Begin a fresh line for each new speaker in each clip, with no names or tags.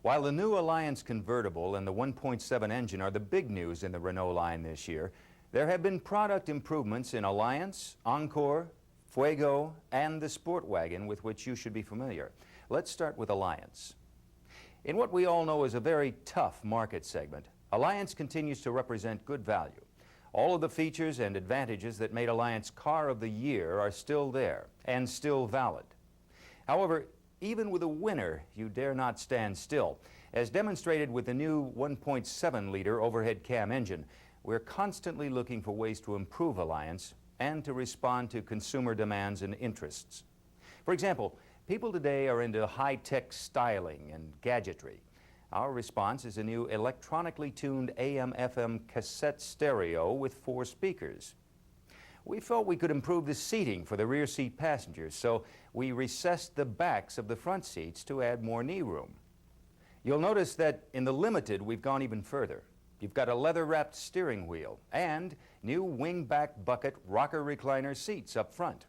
While the new Alliance convertible and the 1.7 engine are the big news in the Renault line this year, there have been product improvements in Alliance, Encore, Fuego, and the Sport Wagon with which you should be familiar. Let's start with Alliance. In what we all know is a very tough market segment, Alliance continues to represent good value. All of the features and advantages that made Alliance Car of the Year are still there and still valid. However, even with a winner, you dare not stand still. As demonstrated with the new 1.7-liter overhead cam engine, we're constantly looking for ways to improve Alliance and to respond to consumer demands and interests. For example, people today are into high-tech styling and gadgetry. Our response is a new electronically tuned AM/FM cassette stereo with 4 speakers. We felt we could improve the seating for the rear seat passengers, so we recessed the backs of the front seats to add more knee room. You'll notice that in the Limited, we've gone even further. You've got a leather-wrapped steering wheel and new wing-back bucket rocker recliner seats up front.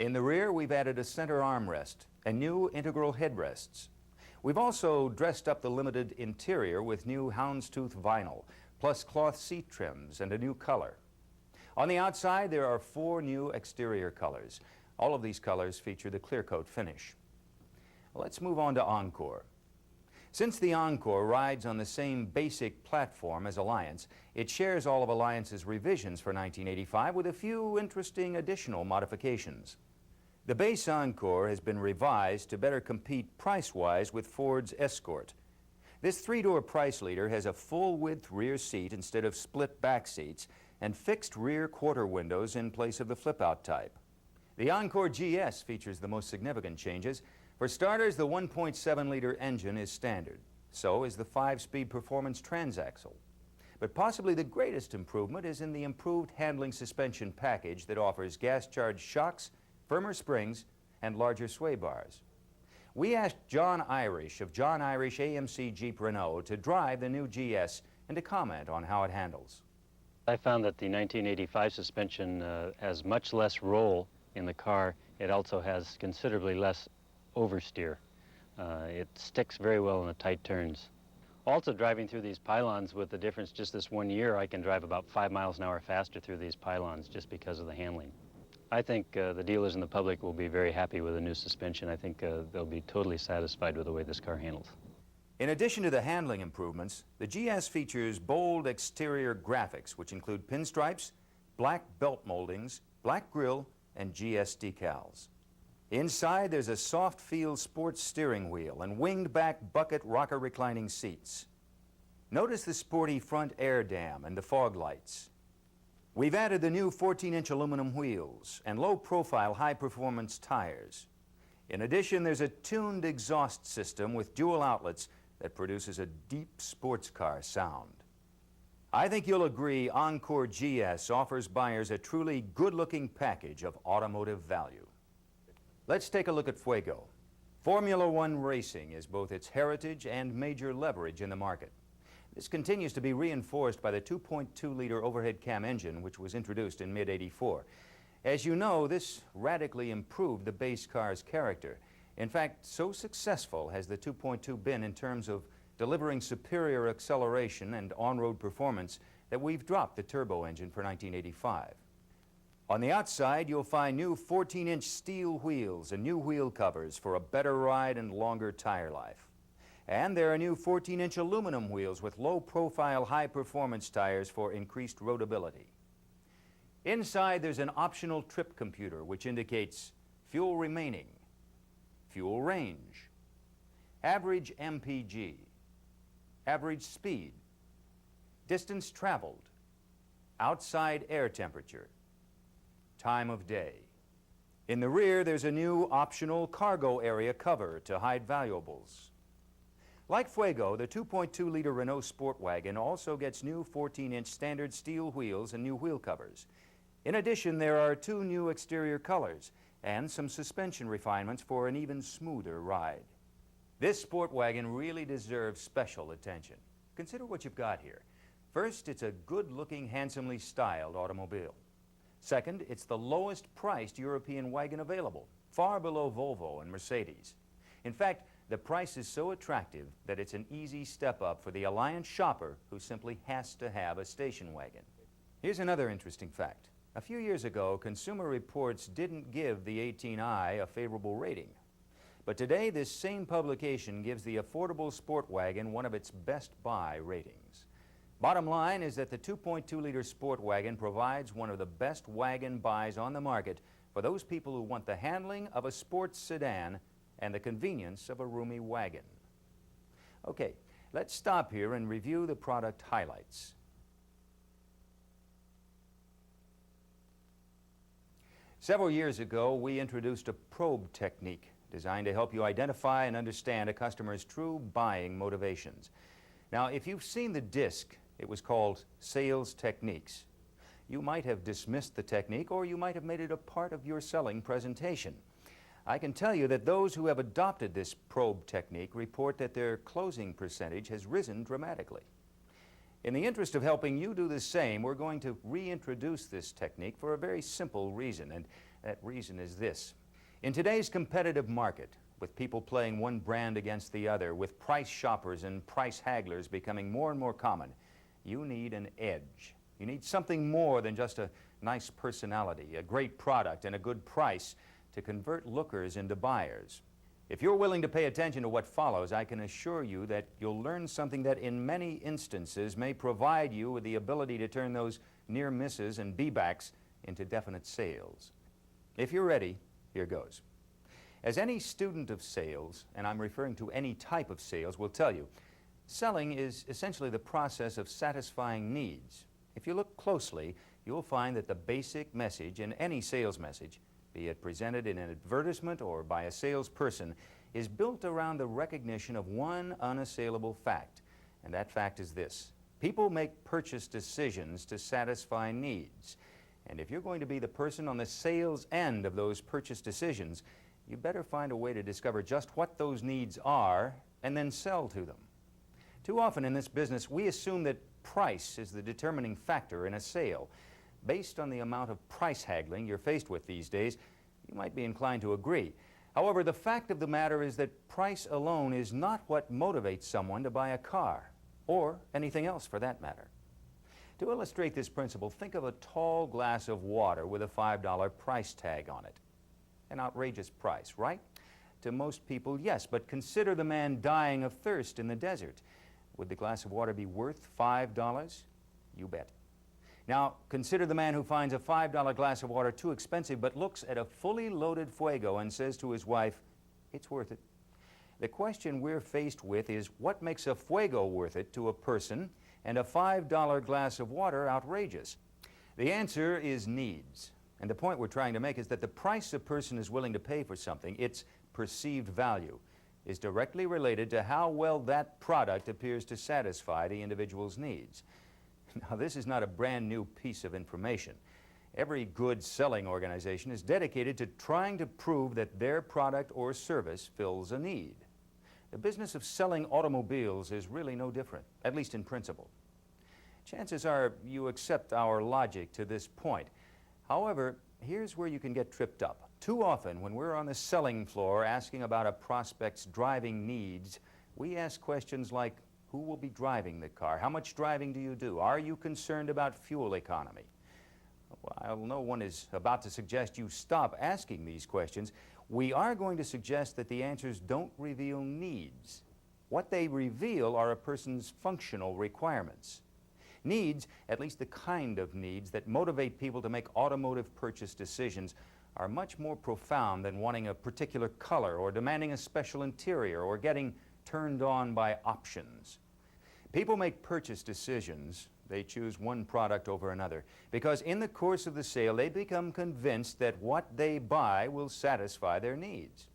In the rear, we've added a center armrest and new integral headrests. We've also dressed up the Limited interior with new houndstooth vinyl, plus cloth seat trims and a new color. On the outside, there are 4 new exterior colors. All of these colors feature the clear coat finish. Let's move on to Encore. Since the Encore rides on the same basic platform as Alliance, it shares all of Alliance's revisions for 1985 with a few interesting additional modifications. The base Encore has been revised to better compete price-wise with Ford's Escort. This 3-door price leader has a full-width rear seat instead of split back seats and fixed rear quarter windows in place of the flip-out type. The Encore GS features the most significant changes. For starters, the 1.7-liter engine is standard. So is the 5-speed performance transaxle. But possibly the greatest improvement is in the improved handling suspension package that offers gas-charged shocks, firmer springs, and larger sway bars. We asked John Irish of John Irish AMC Jeep Renault to drive the new GS and to comment on how it handles.
I found that the 1985 suspension has much less roll in the car. It also has considerably less oversteer. It sticks very well in the tight turns. Also, driving through these pylons with the difference just this 1 year, I can drive about 5 miles an hour faster through these pylons just because of the handling. I think the dealers and the public will be very happy with the new suspension. I think they'll be totally satisfied with the way this car handles.
In addition to the handling improvements, the GS features bold exterior graphics, which include pinstripes, black belt moldings, black grille, and GS decals. Inside, there's a Southfield sports steering wheel and winged back bucket rocker reclining seats. Notice the sporty front air dam and the fog lights. We've added the new 14-inch aluminum wheels and low-profile high-performance tires. In addition, there's a tuned exhaust system with dual outlets that produces a deep sports car sound. I think you'll agree Encore GS offers buyers a truly good-looking package of automotive value. Let's take a look at Fuego. Formula One racing is both its heritage and major leverage in the market. This continues to be reinforced by the 2.2-liter overhead cam engine, which was introduced in mid-'84. As you know, this radically improved the base car's character. In fact, so successful has the 2.2 been in terms of delivering superior acceleration and on-road performance that we've dropped the turbo engine for 1985. On the outside, you'll find new 14-inch steel wheels and new wheel covers for a better ride and longer tire life. And there are new 14-inch aluminum wheels with low-profile, high-performance tires for increased roadability. Inside, there's an optional trip computer which indicates fuel remaining, fuel range, average MPG, average speed, distance traveled, outside air temperature, time of day. In the rear, there's a new optional cargo area cover to hide valuables. Like Fuego, the 2.2-liter Renault Sport Wagon also gets new 14-inch standard steel wheels and new wheel covers. In addition, there are 2 new exterior colors and some suspension refinements for an even smoother ride. This Sport Wagon really deserves special attention. Consider what you've got here. First, it's a good-looking, handsomely styled automobile. Second, it's the lowest priced European wagon available, far below Volvo and Mercedes. In fact, The price is so attractive that it's an easy step up for the Alliance shopper who simply has to have a station wagon. Here's another interesting fact. A few years ago, Consumer Reports didn't give the 18i a favorable rating. But today, this same publication gives the affordable sport wagon one of its best buy ratings. Bottom line is that the 2.2-liter sport wagon provides one of the best wagon buys on the market for those people who want the handling of a sports sedan and the convenience of a roomy wagon. Okay, let's stop here and review the product highlights. Several years ago, we introduced a probe technique designed to help you identify and understand a customer's true buying motivations. Now, if you've seen the disc, it was called Sales Techniques. You might have dismissed the technique, or you might have made it a part of your selling presentation. I can tell you that those who have adopted this probe technique report that their closing percentage has risen dramatically. In the interest of helping you do the same, we're going to reintroduce this technique for a very simple reason, and that reason is this. In today's competitive market, with people playing one brand against the other, with price shoppers and price hagglers becoming more and more common, you need an edge. You need something more than just a nice personality, a great product, and a good price to convert lookers into buyers. If you're willing to pay attention to what follows, I can assure you that you'll learn something that in many instances may provide you with the ability to turn those near misses and be-backs into definite sales. If you're ready, here goes. As any student of sales, and I'm referring to any type of sales, will tell you, selling is essentially the process of satisfying needs. If you look closely, you'll find that the basic message in any sales message, be it presented in an advertisement or by a salesperson, is built around the recognition of one unassailable fact, and that fact is this. People make purchase decisions to satisfy needs, and if you're going to be the person on the sales end of those purchase decisions, you better find a way to discover just what those needs are and then sell to them. Too often in this business, we assume that price is the determining factor in a sale. Based on the amount of price haggling you're faced with these days, you might be inclined to agree. However, the fact of the matter is that price alone is not what motivates someone to buy a car, or anything else for that matter. To illustrate this principle, think of a tall glass of water with a $5 price tag on it. An outrageous price, right? To most people, yes, but consider the man dying of thirst in the desert. Would the glass of water be worth $5? You bet. Now, consider the man who finds a $5 glass of water too expensive but looks at a fully loaded Fuego and says to his wife, "It's worth it." The question we're faced with is what makes a Fuego worth it to a person and a $5 glass of water outrageous? The answer is needs. And the point we're trying to make is that the price a person is willing to pay for something, its perceived value, is directly related to how well that product appears to satisfy the individual's needs. Now, this is not a brand new piece of information. Every good selling organization is dedicated to trying to prove that their product or service fills a need. The business of selling automobiles is really no different, at least in principle. Chances are you accept our logic to this point. However, here's where you can get tripped up. Too often, when we're on the selling floor asking about a prospect's driving needs, we ask questions like, who will be driving the car? How much driving do you do? Are you concerned about fuel economy? While no one is about to suggest you stop asking these questions, we are going to suggest that the answers don't reveal needs. What they reveal are a person's functional requirements. Needs, at least the kind of needs that motivate people to make automotive purchase decisions, are much more profound than wanting a particular color or demanding a special interior or getting turned on by options. People make purchase decisions. They choose one product over another because in the course of the sale they become convinced that what they buy will satisfy their needs.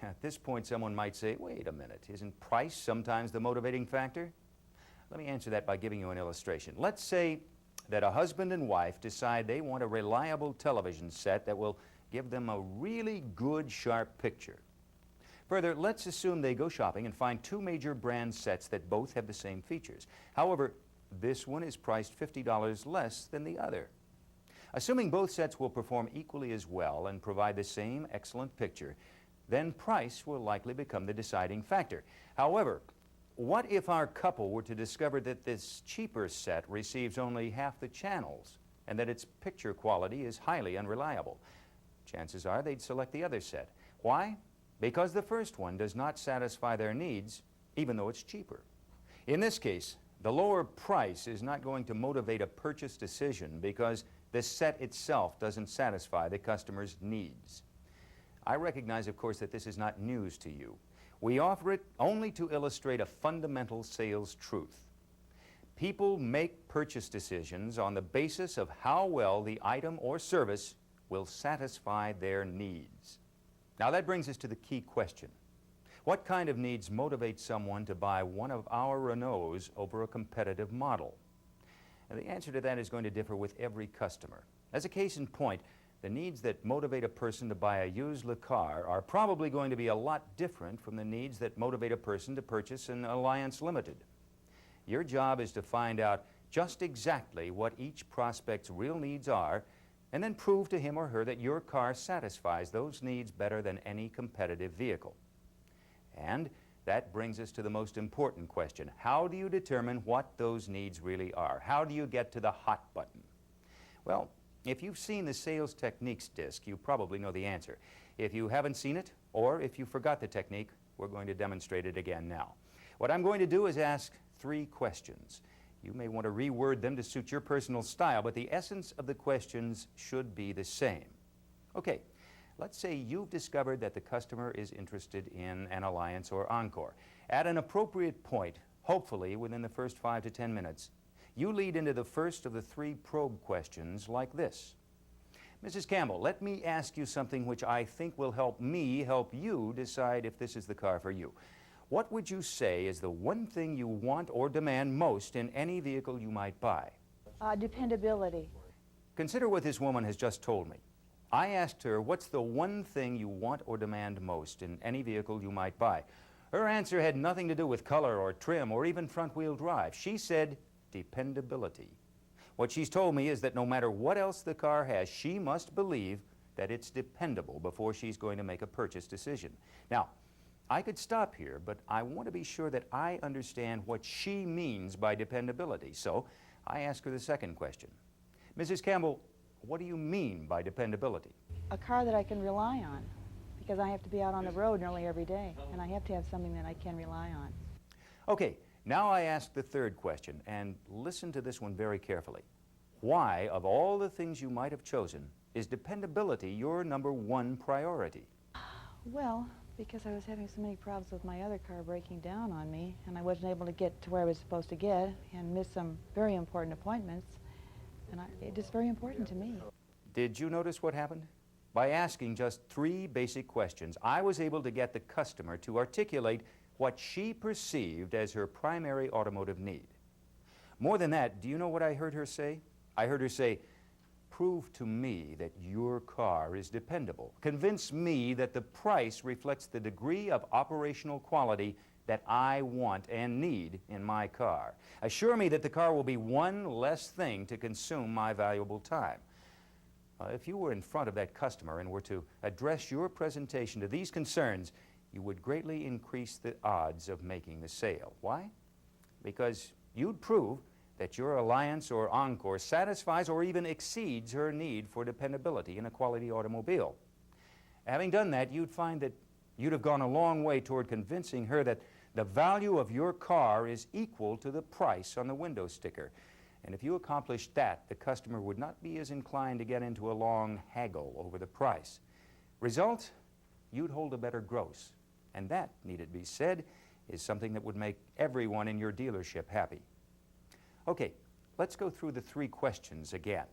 At this point someone might say, wait a minute, isn't price sometimes the motivating factor? Let me answer that by giving you an illustration. Let's say that a husband and wife decide they want a reliable television set that will give them a really good, sharp picture. Further, let's assume they go shopping and find two major brand sets that both have the same features. However, this one is priced $50 less than the other. Assuming both sets will perform equally as well and provide the same excellent picture, then price will likely become the deciding factor. However, what if our couple were to discover that this cheaper set receives only half the channels and that its picture quality is highly unreliable? Chances are they'd select the other set. Why? Because the first one does not satisfy their needs, even though it's cheaper. In this case, the lower price is not going to motivate a purchase decision because the set itself doesn't satisfy the customer's needs. I recognize, of course, that this is not news to you. We offer it only to illustrate a fundamental sales truth. People make purchase decisions on the basis of how well the item or service will satisfy their needs. Now that brings us to the key question. What kind of needs motivate someone to buy one of our Renaults over a competitive model? And the answer to that is going to differ with every customer. As a case in point, the needs that motivate a person to buy a used car are probably going to be a lot different from the needs that motivate a person to purchase an Alliance Limited. Your job is to find out just exactly what each prospect's real needs are and then prove to him or her that your car satisfies those needs better than any competitive vehicle. And that brings us to the most important question. How do you determine what those needs really are? How do you get to the hot button? Well, if you've seen the Sales Techniques disc, you probably know the answer. If you haven't seen it, or if you forgot the technique, we're going to demonstrate it again now. What I'm going to do is ask 3 questions. You may want to reword them to suit your personal style, but the essence of the questions should be the same. Okay, let's say you've discovered that the customer is interested in an Alliance or Encore. At an appropriate point, hopefully within the first 5 to 10 minutes, you lead into the first of the 3 probe questions like this. Mrs. Campbell, let me ask you something which I think will help me help you decide if this is the car for you. What would you say is the one thing you want or demand most in any vehicle you might buy?
Dependability.
Consider what this woman has just told me. I asked her, what's the one thing you want or demand most in any vehicle you might buy? Her answer had nothing to do with color or trim or even front-wheel drive. She said, dependability. What she's told me is that no matter what else the car has, she must believe that it's dependable before she's going to make a purchase decision. Now, I could stop here, but I want to be sure that I understand what she means by dependability. So I ask her the second question. Mrs. Campbell, what do you mean by dependability?
A car that I can rely on, because I have to be out on the road nearly every day, and I have to have something that I can rely on.
Okay, now I ask the third question, and listen to this one very carefully. Why, of all the things you might have chosen, is dependability your number 1 priority?
Well, because I was having so many problems with my other car breaking down on me, and I wasn't able to get to where I was supposed to get, and missed some very important appointments, and it is very important to me.
Did you notice what happened? By asking just 3 basic questions, I was able to get the customer to articulate what she perceived as her primary automotive need. More than that, do you know what I heard her say? I heard her say, prove to me that your car is dependable. Convince me that the price reflects the degree of operational quality that I want and need in my car. Assure me that the car will be one less thing to consume my valuable time. If you were in front of that customer and were to address your presentation to these concerns, you would greatly increase the odds of making the sale. Why? Because you'd prove that your Alliance or Encore satisfies or even exceeds her need for dependability in a quality automobile. Having done that, you'd find that you'd have gone a long way toward convincing her that the value of your car is equal to the price on the window sticker. And if you accomplished that, the customer would not be as inclined to get into a long haggle over the price. Result? You'd hold a better gross. And that, need it be said, is something that would make everyone in your dealership happy. Okay, let's go through the 3 questions again.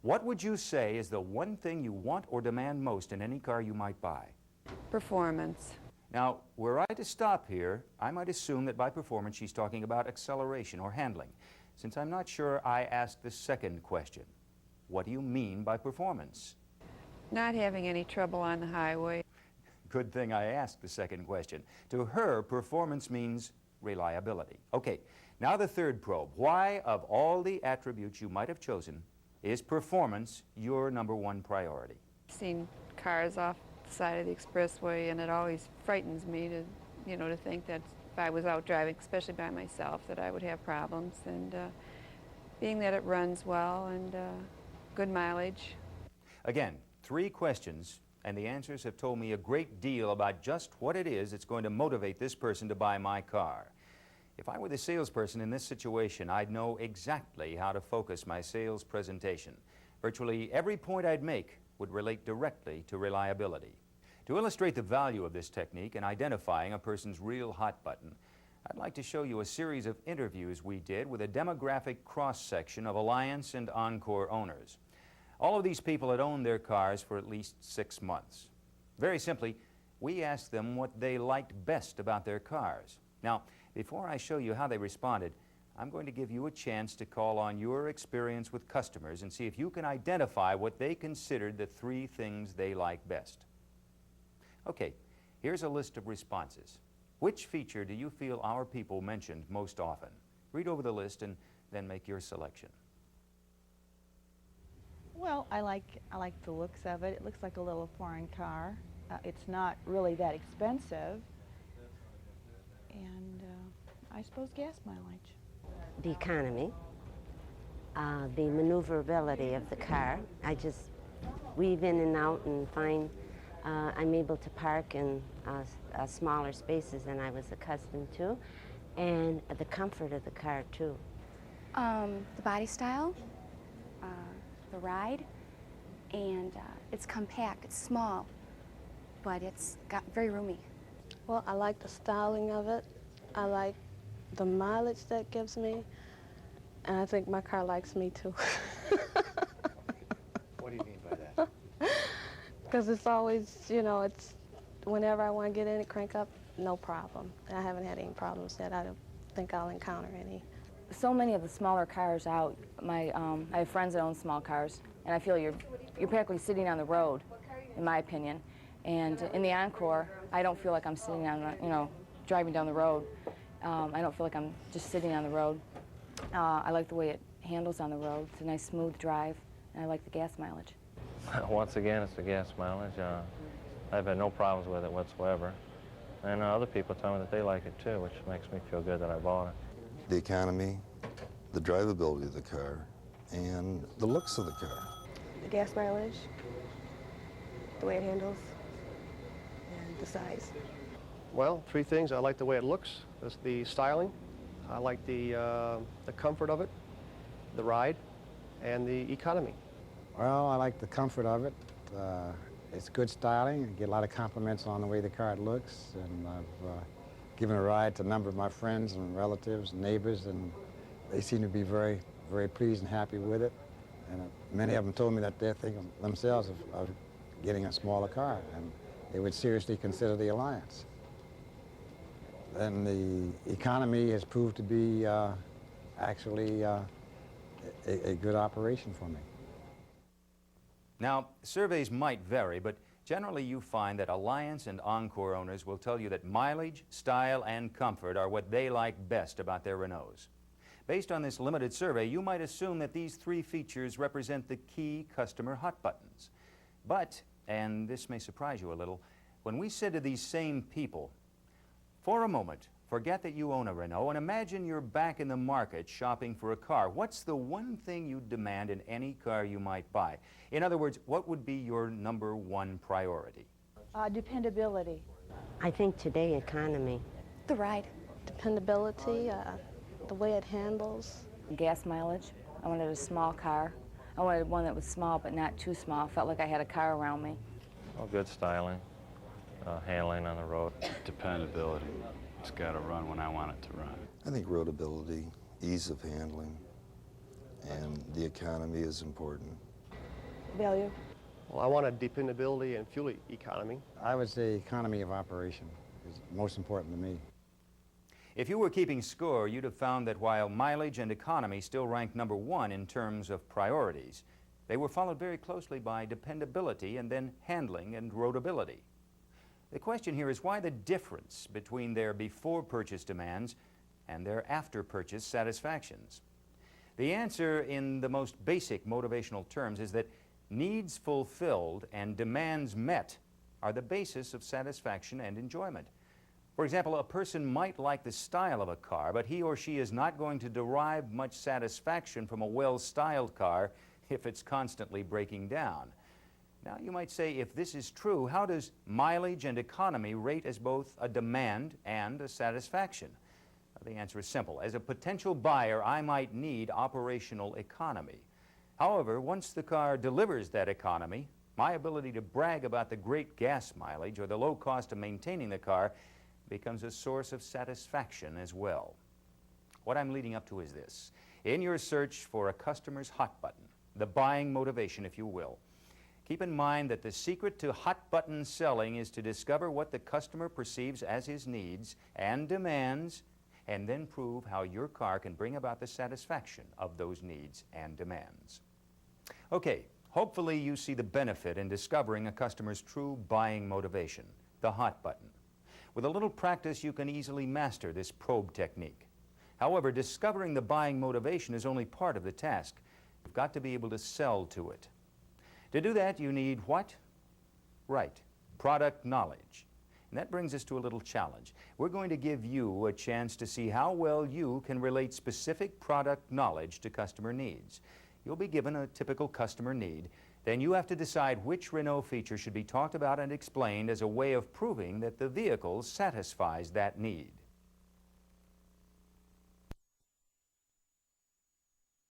What would you say is the one thing you want or demand most in any car you might buy?
Performance.
Now, were I to stop here, I might assume that by performance she's talking about acceleration or handling. Since I'm not sure, I ask the second question. What do you mean by performance?
Not having any trouble on the highway.
Good thing I asked the second question. To her, performance means reliability. Okay, now the third probe. Why, of all the attributes you might have chosen, is performance your number 1 priority?
Seen cars off the side of the expressway, and it always frightens me to, to think that if I was out driving, especially by myself, that I would have problems. And being that it runs well and good mileage.
Again, 3 questions, and the answers have told me a great deal about just what it is that's going to motivate this person to buy my car. If I were the salesperson in this situation, I'd know exactly how to focus my sales presentation. Virtually every point I'd make would relate directly to reliability. To illustrate the value of this technique in identifying a person's real hot button, I'd like to show you a series of interviews we did with a demographic cross-section of Alliance and Encore owners. All of these people had owned their cars for at least 6 months. Very simply, we asked them what they liked best about their cars. Now, before I show you how they responded, I'm going to give you a chance to call on your experience with customers and see if you can identify what they considered the 3 things they like best. Okay, here's a list of responses. Which feature do you feel our people mentioned most often? Read over the list and then make your selection.
Well, I like the looks of it. It looks like a little foreign car. It's not really that expensive. And I suppose gas mileage.
The economy, the maneuverability of the car. I just weave in and out and find I'm able to park in smaller spaces than I was accustomed to, and the comfort of the car too.
The body style, the ride, and it's compact, it's small, but it's got very roomy.
Well, I like the styling of it. I like the mileage that gives me, and I think my car likes me too.
What do you mean by that?
Because it's always, it's whenever I want to get in it, crank up, no problem. I haven't had any problems yet. I don't think I'll encounter any.
So many of the smaller cars out. I have friends that own small cars, and I feel you're practically sitting on the road, in my opinion. And in the Encore, I don't feel like I'm sitting on, driving down the road. I don't feel like I'm just sitting on the road. I like the way it handles on the road. It's a nice, smooth drive, and I like the gas mileage.
Once again, it's the gas mileage. I've had no problems with it whatsoever. And other people tell me that they like it too, which makes me feel good that I bought it.
The economy, the drivability of the car, and the looks of the car.
The gas mileage, the way it handles, and the size.
Well, 3 things. I like the way it looks, the styling. I like the comfort of it, the ride, and the economy.
Well, I like the comfort of it. It's good styling. I get a lot of compliments on the way the car looks, and I've given a ride to a number of my friends and relatives and neighbors, and they seem to be very, very pleased and happy with it. And many of them told me that they're thinking themselves of getting a smaller car, and they would seriously consider the Alliance. And the economy has proved to be actually a good operation for me.
Now, surveys might vary, but generally you find that Alliance and Encore owners will tell you that mileage, style, and comfort are what they like best about their Renaults. Based on this limited survey, you might assume that these 3 features represent the key customer hot buttons. But, and this may surprise you a little, when we said to these same people, for a moment, forget that you own a Renault and imagine you're back in the market shopping for a car. What's the one thing you'd demand in any car you might buy? In other words, what would be your number 1 priority?
Dependability.
I think today economy.
The ride.
Dependability, the way it handles.
Gas mileage. I wanted a small car. I wanted one that was small but not too small. I felt like I had a car around me.
Oh, good styling, handling on the road.
Dependability. It's got to run when I want it to run.
I think roadability, ease of handling, and the economy is important.
Value.
Well, I wanted dependability and fuel economy.
I would say economy of operation is most important to me.
If you were keeping score, you'd have found that while mileage and economy still ranked number 1 in terms of priorities, they were followed very closely by dependability and then handling and roadability. The question here is why the difference between their before-purchase demands and their after-purchase satisfactions. The answer in the most basic motivational terms is that needs fulfilled and demands met are the basis of satisfaction and enjoyment. For example, a person might like the style of a car, but he or she is not going to derive much satisfaction from a well-styled car if it's constantly breaking down. Now, you might say, if this is true, how does mileage and economy rate as both a demand and a satisfaction? Well, the answer is simple. As a potential buyer, I might need operational economy. However, once the car delivers that economy, my ability to brag about the great gas mileage or the low cost of maintaining the car becomes a source of satisfaction as well. What I'm leading up to is this. In your search for a customer's hot button, the buying motivation, if you will, keep in mind that the secret to hot button selling is to discover what the customer perceives as his needs and demands, and then prove how your car can bring about the satisfaction of those needs and demands. Okay, hopefully you see the benefit in discovering a customer's true buying motivation, the hot button. With a little practice, you can easily master this probe technique. However, discovering the buying motivation is only part of the task. You've got to be able to sell to it. To do that, you need what? Right, product knowledge. And that brings us to a little challenge. We're going to give you a chance to see how well you can relate specific product knowledge to customer needs. You'll be given a typical customer need. Then you have to decide which Renault feature should be talked about and explained as a way of proving that the vehicle satisfies that need.